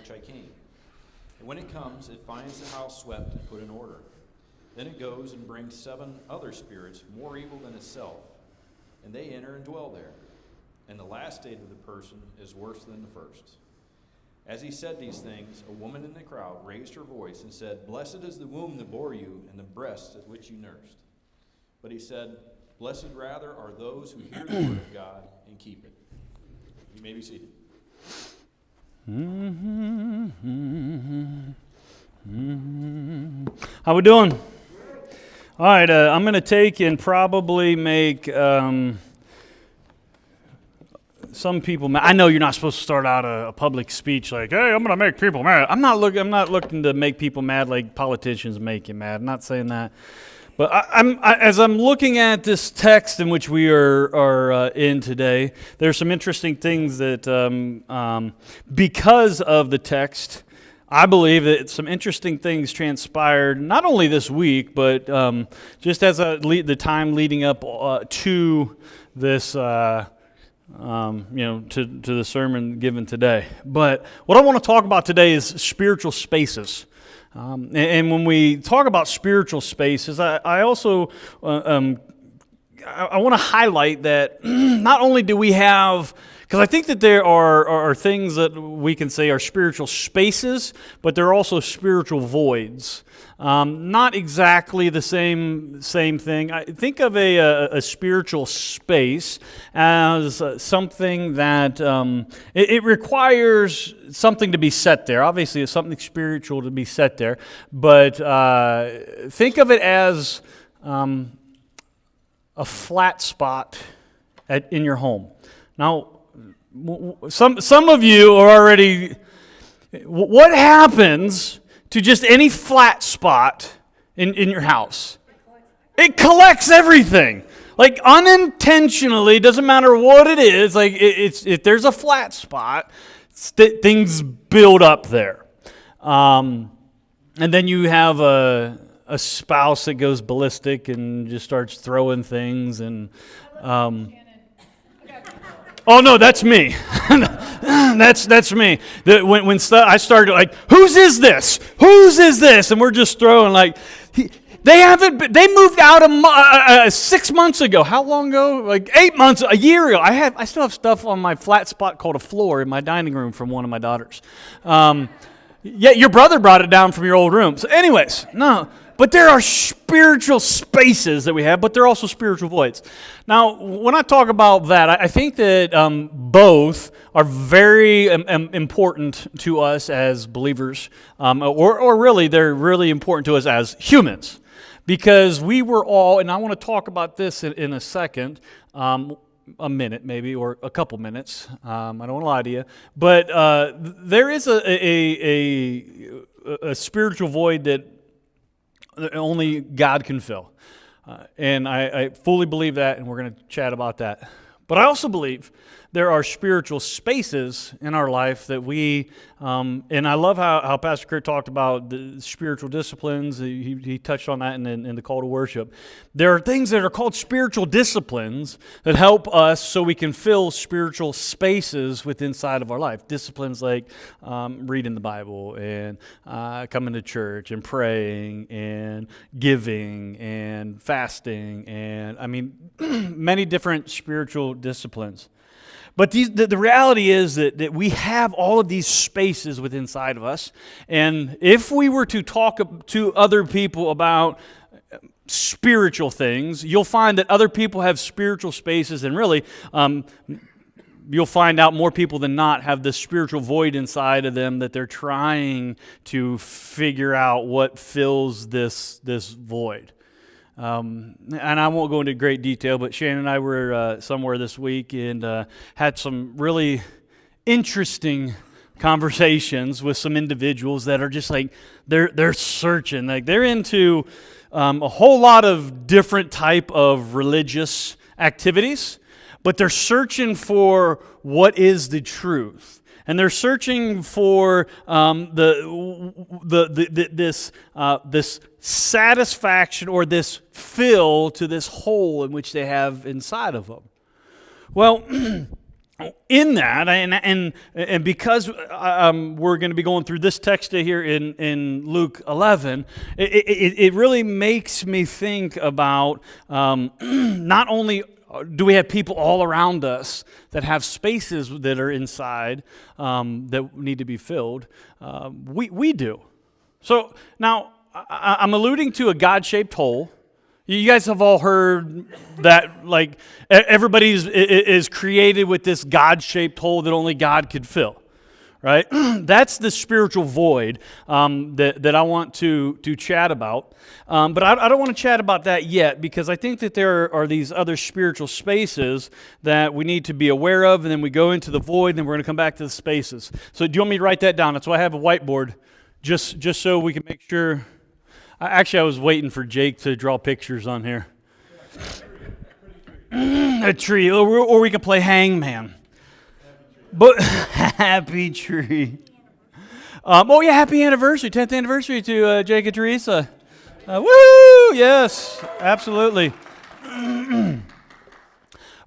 which I came. And when it comes, it finds the house swept and put in order. Then it goes and brings 7 other spirits more evil than itself, and they enter and dwell there. And the last state of the person is worse than the first. As he said these things, a woman in the crowd raised her voice and said, "Blessed is the womb that bore you, and the breasts at which you nursed." But he said, "Blessed rather are those who hear the word of God and keep it." You may be seated. How we doing? All right, I'm going to take and probably make some people mad. I know you're not supposed to start out a public speech like, "Hey, I'm going to make people mad." I'm not looking to make people mad like politicians make you mad. I'm not saying that. But as I'm looking at this text in which we are in today, there's some interesting things that, because of the text, I believe that some interesting things transpired not only this week, but just as the time leading up to this, to the sermon given today. But what I want to talk about today is spiritual spaces. And when we talk about spiritual spaces, I also I want to highlight that not only do we have, because I think that there are things that we can say are spiritual spaces, but there are also spiritual voids. Not exactly the same thing. I think of a spiritual space as something that it requires something to be set there. Obviously, it's something spiritual to be set there, but think of it as a flat spot in your home. Now, some of you are already. What happens to just any flat spot in your house? It collects everything. Like unintentionally, doesn't matter what it is. Like if there's a flat spot, things build up there. And then you have a spouse that goes ballistic and just starts throwing things and. Oh no, that's me. That's me. When I started like, whose is this? Whose is this? And we're just throwing like, they moved out 6 months ago. How long ago? Like 8 months, a year ago. I still have stuff on my flat spot called a floor in my dining room from one of my daughters. Yeah, your brother brought it down from your old room. So anyways, no. But there are spiritual spaces that we have, but there are also spiritual voids. Now, when I talk about that, I think that both are very important to us as believers, or really, they're really important to us as humans. Because we were all, and I want to talk about this in a second, a minute maybe, or a couple minutes. I don't want to lie to you. But there is a spiritual void that only God can fill. And I fully believe that, and we're going to chat about that. But I also believe there are spiritual spaces in our life that we, and I love how Pastor Kurt talked about the spiritual disciplines. He touched on that in the call to worship. There are things that are called spiritual disciplines that help us so we can fill spiritual spaces within inside of our life. Disciplines like reading the Bible and coming to church and praying and giving and fasting and, many different spiritual disciplines. But the reality is that we have all of these spaces within inside of us. And if we were to talk to other people about spiritual things, you'll find that other people have spiritual spaces. And really, you'll find out more people than not have this spiritual void inside of them that they're trying to figure out what fills this void. And I won't go into great detail, but Shannon and I were somewhere this week and had some really interesting conversations with some individuals that are just like, they're searching. Like they're into a whole lot of different type of religious activities, but they're searching for what is the truth. And they're searching for this satisfaction or this fill to this hole in which they have inside of them. Well, in that, and because we're going to be going through this text here in Luke 11, it really makes me think about not only do we have people all around us that have spaces that are inside that need to be filled, we do. So now I'm alluding to a God-shaped hole. You guys have all heard that, like, everybody is created with this God-shaped hole that only God could fill, right? That's the spiritual void that I want to chat about. But I don't want to chat about that yet, because I think that there are these other spiritual spaces that we need to be aware of, and then we go into the void, and then we're going to come back to the spaces. So do you want me to write that down? That's why I have a whiteboard, just so we can make sure. Actually, I was waiting for Jake to draw pictures on here. A tree, or we can play hangman. But happy tree. Oh yeah, happy anniversary, 10th anniversary to Jake and Teresa. Woo! Yes, absolutely.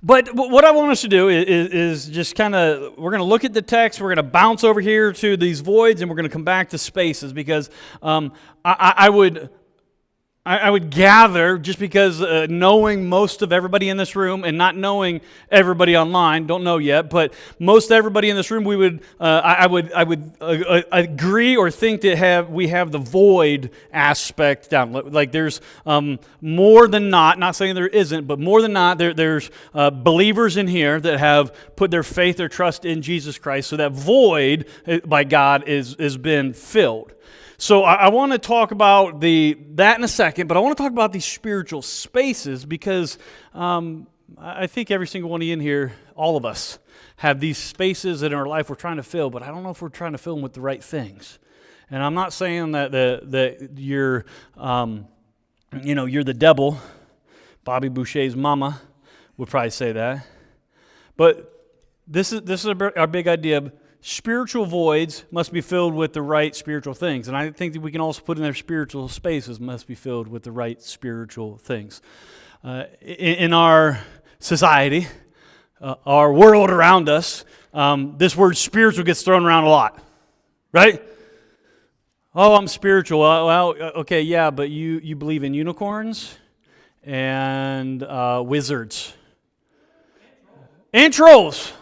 But what I want us to do is just kind of, we're going to look at the text, we're going to bounce over here to these voids, and we're going to come back to spaces, because I would gather, just because knowing most of everybody in this room and not knowing everybody online, don't know yet, but most everybody in this room, I would agree or think that we have the void aspect down. Like there's more than not saying there isn't, but more than not, there's believers in here that have put their faith or trust in Jesus Christ, so that void by God has been filled. So I want to talk about that in a second, but I want to talk about these spiritual spaces, because I think every single one of you in here, all of us, have these spaces in our life we're trying to fill, but I don't know if we're trying to fill them with the right things. And I'm not saying that you're, you're the devil. Bobby Boucher's mama would probably say that. But this is our big idea. Spiritual voids must be filled with the right spiritual things. And I think that we can also put in there spiritual spaces must be filled with the right spiritual things. In our society, our world around us, this word spiritual gets thrown around a lot, right? Oh, I'm spiritual. Well, okay, yeah, but you believe in unicorns and wizards. And trolls.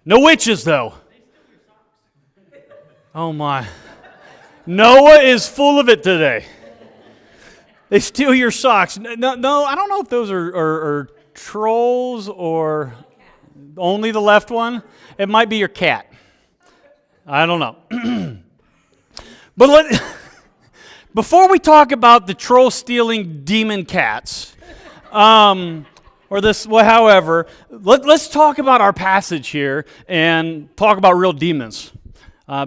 No witches, though. Oh my. Noah is full of it today. They steal your socks. No, I don't know if those are trolls or only the left one. It might be your cat. I don't know. But before we talk about the troll-stealing demon cats, or this, well, however, let's talk about our passage here and talk about real demons.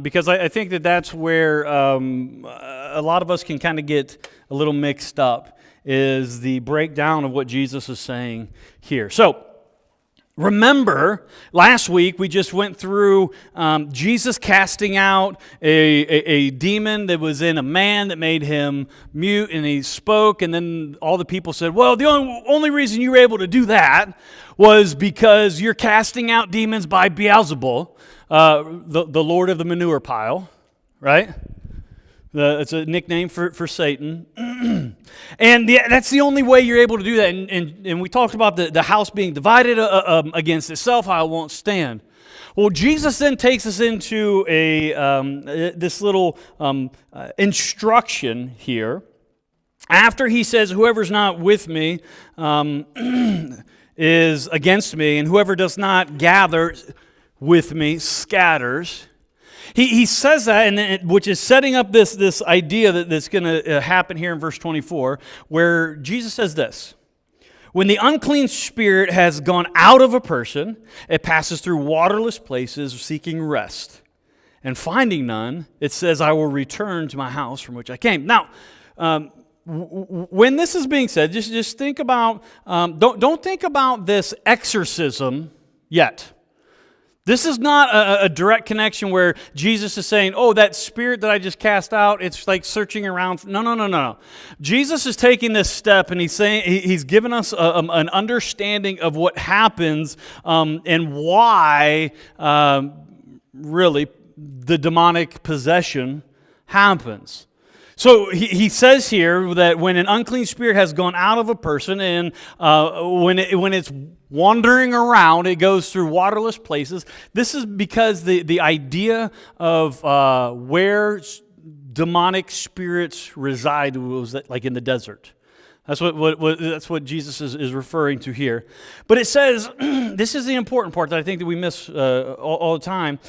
Because I think that's where a lot of us can kind of get a little mixed up, is the breakdown of what Jesus is saying here. So, remember, last week we just went through Jesus casting out a demon that was in a man that made him mute, and he spoke, and then all the people said, well, the only reason you were able to do that was because you're casting out demons by Beelzebul, the Lord of the manure pile, right? It's a nickname for Satan. And that's the only way you're able to do that. And we talked about the house being divided against itself, how it won't stand. Well, Jesus then takes us into this little instruction here. After he says, whoever's not with me is against me, and whoever does not gather with me scatters. He says that, and which is setting up this idea that's going to happen here in verse 24, where Jesus says this: when the unclean spirit has gone out of a person, it passes through waterless places seeking rest. And finding none, it says, I will return to my house from which I came. Now, when this is being said, just think about, don't think about this exorcism yet. This is not a direct connection where Jesus is saying, oh, that spirit that I just cast out, it's like searching around. No. Jesus is taking this step, and he's saying, he's given us an understanding of what happens and why really the demonic possession happens. So he says here that when an unclean spirit has gone out of a person, and when it's wandering around, it goes through waterless places. This is because the idea of where demonic spirits reside was like in the desert. That's what Jesus is referring to here. But it says, this is the important part that I think that we miss all the time.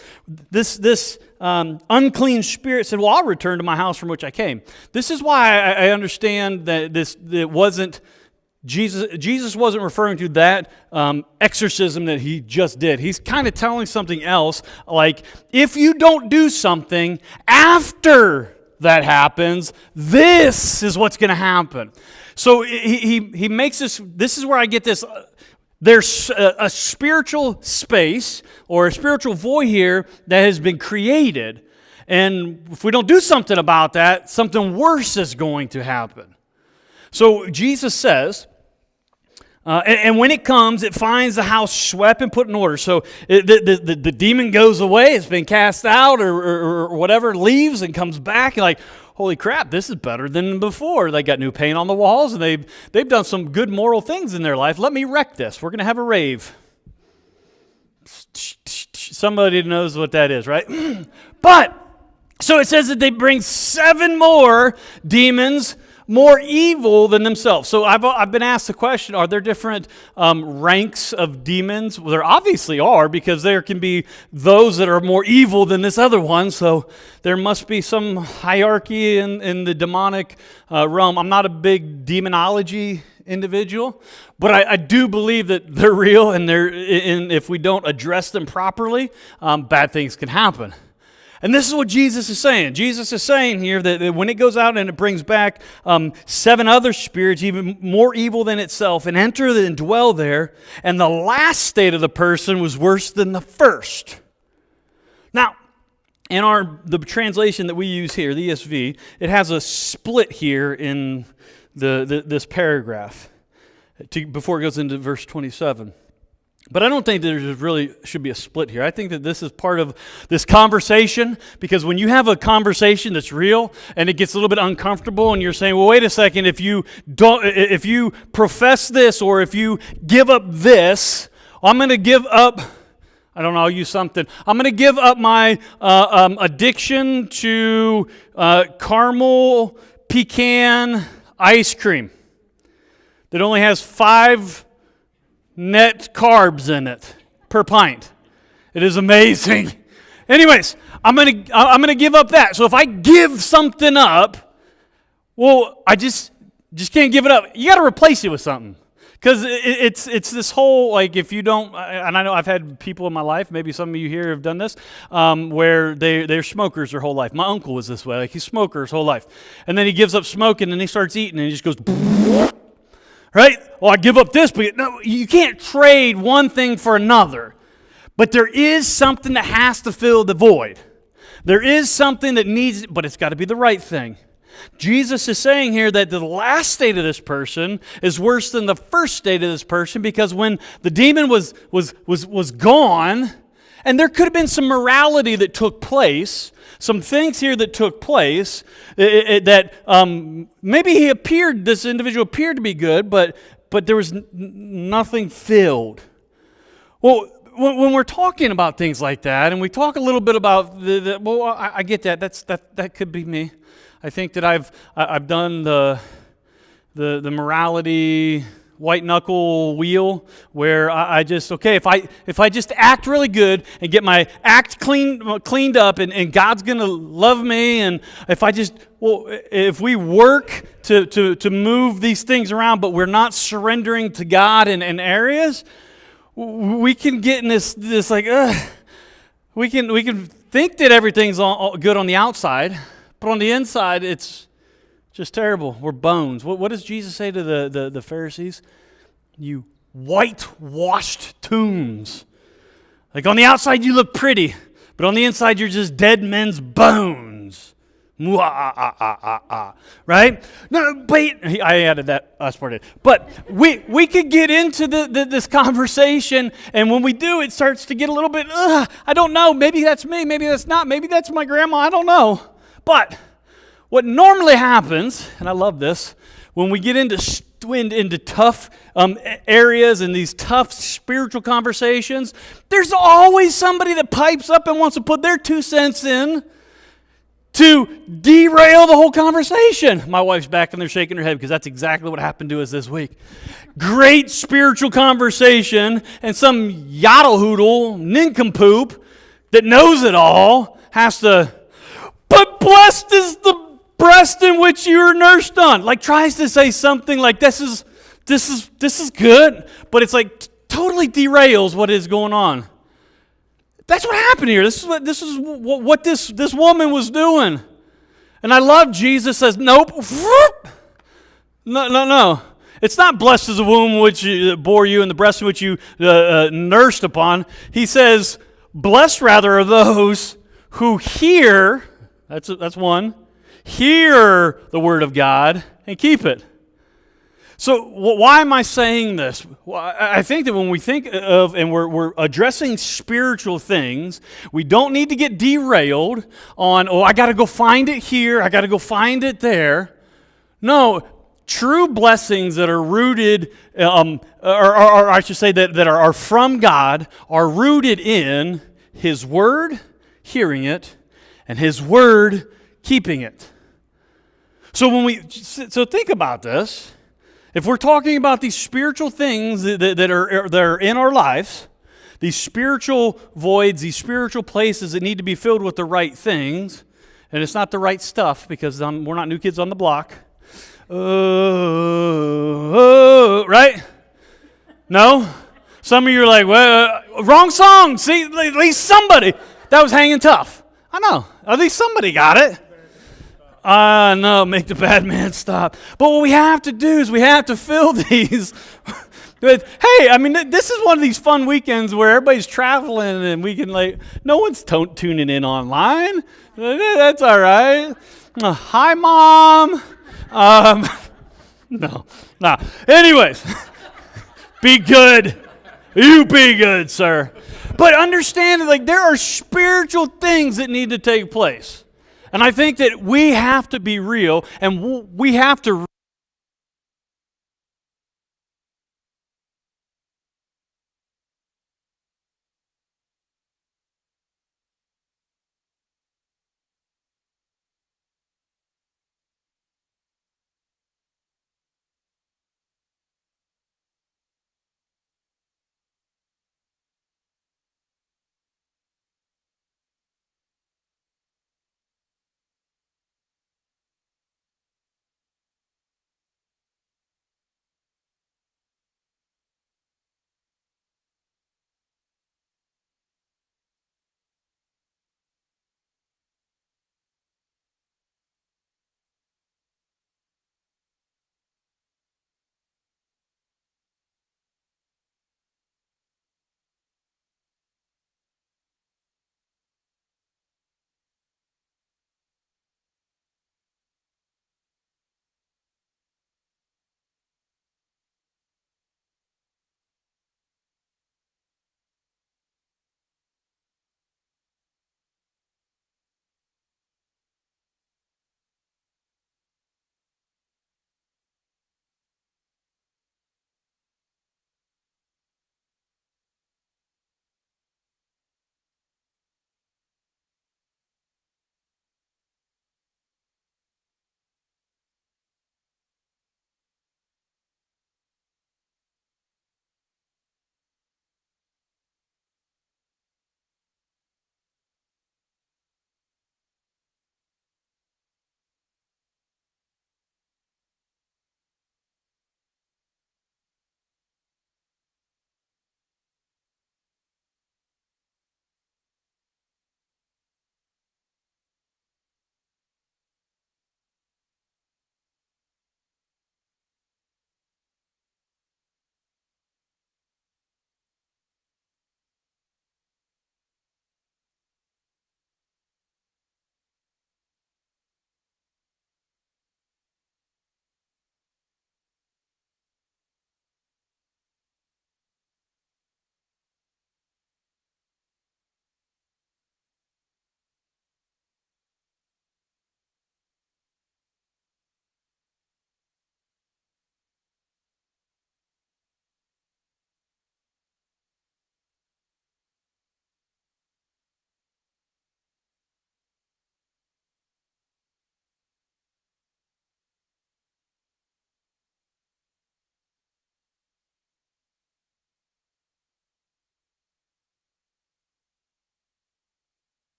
This unclean spirit said, well, I'll return to my house from which I came. This is why I understand that it wasn't, Jesus wasn't referring to that exorcism that he just did. He's kind of telling something else, like, if you don't do something after that happens, this is what's going to happen. So he makes this is where I get this, there's a spiritual space or a spiritual void here that has been created. And if we don't do something about that, something worse is going to happen. So Jesus says, and when it comes, it finds the house swept and put in order. So the demon goes away, it's been cast out or whatever, leaves and comes back, and like, holy crap, this is better than before. They got new paint on the walls, and they've done some good moral things in their life. Let me wreck this. We're going to have a rave. Somebody knows what that is, right? But, so it says that they bring 7 more demons, more evil than themselves. So I've been asked the question, are there different ranks of demons? Well, there obviously are, because there can be those that are more evil than this other one, so there must be some hierarchy in the demonic realm. I'm not a big demonology individual, but I do believe that they're real, and if we don't address them properly, bad things can happen. And this is what Jesus is saying. Jesus is saying here that when it goes out and it brings back 7 other spirits, even more evil than itself, and enter and dwell there, and the last state of the person was worse than the first. Now, in the translation that we use here, the ESV, it has a split here in this paragraph before it goes into verse 27. But I don't think there really should be a split here. I think that this is part of this conversation, because when you have a conversation that's real and it gets a little bit uncomfortable and you're saying, well, wait a second, if you profess this or if you give up this, I'm going to give up, I don't know, I'll use something. I'm going to give up my addiction to caramel pecan ice cream that only has 5 net carbs in it per pint. It is amazing. Anyways, I'm gonna give up that. So if I give something up, well, I just can't give it up. You got to replace it with something, because it's this whole, like, if you don't, and I know I've had people in my life, maybe some of you here have done this, where they're smokers their whole life. My uncle was this way, like he's a smoker his whole life, and then he gives up smoking and he starts eating and he just goes. Right? Well, I give up this, but no, you can't trade one thing for another. But there is something that has to fill the void. There is something that needs, but it's got to be the right thing. Jesus is saying here that the last state of this person is worse than the first state of this person, because when the demon was gone, and there could have been some morality that took place, some things here that took place that maybe this individual appeared to be good, but there was nothing filled. Well, when we're talking about things like that, and we talk a little bit about I get that. That could be me. I think that I've done the morality white knuckle wheel, where I just, okay, if I just act really good and get my act cleaned up, and God's gonna love me, and if we work to move these things around, but we're not surrendering to God in areas, we can get in this like, we can think that everything's all good on the outside, but on the inside it's just terrible. We're bones. What does Jesus say to the Pharisees? You whitewashed tombs. Like on the outside you look pretty, but on the inside you're just dead men's bones. Right? No, wait. I added that last part in. But we could get into this conversation, and when we do, it starts to get a little bit, I don't know. Maybe that's me. Maybe that's not. Maybe that's my grandma. I don't know. But what normally happens, and I love this, when we get into tough areas and these tough spiritual conversations, there's always somebody that pipes up and wants to put their 2 cents in to derail the whole conversation. My wife's back and they're shaking her head because that's exactly what happened to us this week. Great spiritual conversation, and some yaddle-hoodle nincompoop that knows it all has to, but blessed is the breast in which you are nursed on. Like tries to say something like this is good, but it's like totally derails what is going on. That's what happened here. This is what this woman was doing. And I love Jesus says, nope. No. It's not blessed is the womb which bore you and the breast in which you nursed upon. He says, blessed rather are those who hear, that's one, hear the word of God and keep it. So why am I saying this? Well, I think that when we think of, and we're addressing spiritual things, we don't need to get derailed on, I got to go find it here, I got to go find it there. No, true blessings that are rooted, or I should say that are from God, are rooted in His Word, hearing it, and His Word, keeping it. So so think about this. If we're talking about these spiritual things that are in our lives, these spiritual voids, these spiritual places that need to be filled with the right things, and it's not the right stuff because we're not new kids on the block. Right? No? Some of you are like, well, wrong song. See, at least somebody. That was hanging tough. I know. At least somebody got it. No, make the bad man stop. But what we have to do is we have to fill these with, hey, I mean, this is one of these fun weekends where everybody's traveling and we can no one's tuning in online. That's all right. Hi, Mom. No. Anyways, be good. You be good, sir. But understand, there are spiritual things that need to take place. And I think that we have to be real, and we have to